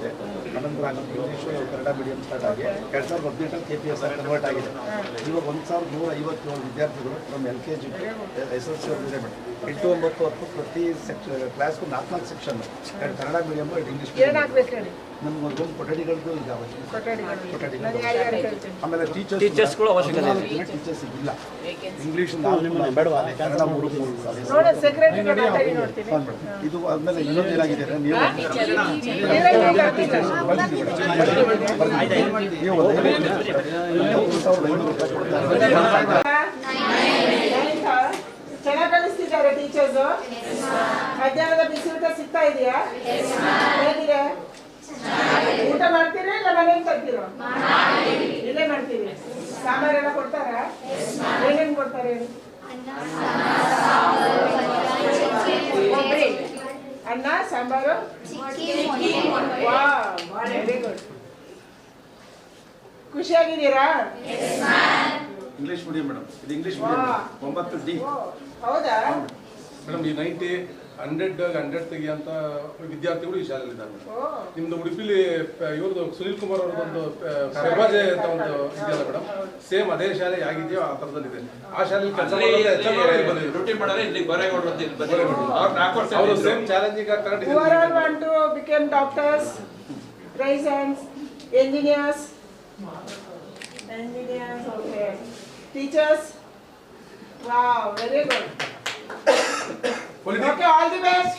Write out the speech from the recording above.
ಆಗಿದೆ. ಅನಂತರ English Kannada medium start ಆಗಿ 2018 KPS ಕನ್ವರ್ಟ್ ಆಗಿದೆ. ಇವಾಗ 1157 ವಿದ್ಯಾರ್ಥಿಗಳು ನಮ್ಮ LKG SSLC ಅವರಿದೆ ಮೇಡಮ್. 8, 9, 10 ಪ್ರತಿ ಕ್ಲಾಸ್ಗೂ 4 section, Kannada medium, English medium. ನಮ್ಗೆ ಒಂದು ಕೊಠಡಿಗಳದ್ದು ಇದ್ದಾವೆ. ಆಮೇಲೆ ಟೀಚರ್ಸ್ಗಳು ಅವಶ್ಯಕತೆ ಇಲ್ಲ. ಟೀಚರ್ಸ್ ಇಲ್ಲ. ಇಂಗ್ಲೀಷ್ ಬೇಡವಾ, ಕನ್ನಡ 3 ಇದು ಆದಮೇಲೆ ಇನ್ನೊಂದು ಏನಾಗಿದೆ ನೀವು ಚೆನ್ನಾಗಿ ಕಲಿಸ್ತಿದ್ದಾರೆ ಟೀಚರ್ಸು. ಮಧ್ಯಾಹ್ನದ ಬಿಸಿ ಊಟ ಸಿಗ್ತಾ ಇದೆಯಾ? ಹೇಗಿದೆ? ಊಟ ಮಾಡ್ತೀರಾ ಇಲ್ಲ ಮನೆಗೆ ತರ್ತೀರೋ? ಇಲ್ಲೇ ಮಾಡ್ತೀವಿ. ಸಾಂಬಾರೆಲ್ಲ ಕೊಡ್ತಾರಾ? ಏನೇನು ಕೊಡ್ತಾರೆ? ಅನ್ನ ಸಾಂಬಾರು. Very good. ಖುಷಿಯಾಗಿದ್ದೀರಾ? English medium madam. ಇದು ಇಂಗ್ಲೀಷ್ ಮೀಡಿಯಂ 9D. ಹೌದಾ ಮೇಡಮ್? ಈ 90, 100 ತೆಗಿಯಂತ ವಿದ್ಯಾರ್ಥಿಗಳು ಈ ಶಾಲೆಯಲ್ಲಿ ನಿಮ್ದು ಉಡುಪಿಲಿ ಇವ್ರದ್ದು ಸುನೀಲ್ ಕುಮಾರ್ ಅವ್ರದ್ದೊಂದು ಪೆರ್ವಾಜೆ ಅಂತ ಒಂದು ಇದೆಯಲ್ಲ ಮೇಡಮ್, ಸೇಮ್ ಅದೇ ಶಾಲೆ ಆಗಿದೆಯೋ ಆ ಥರದಲ್ಲಿದೆ. ಆ ಶಾಲೆಯಲ್ಲಿ ಕೆಲಸ same challenging Overall want to become doctors, raisins, engineers, okay. Teachers, wow, very good. Okay, all the best.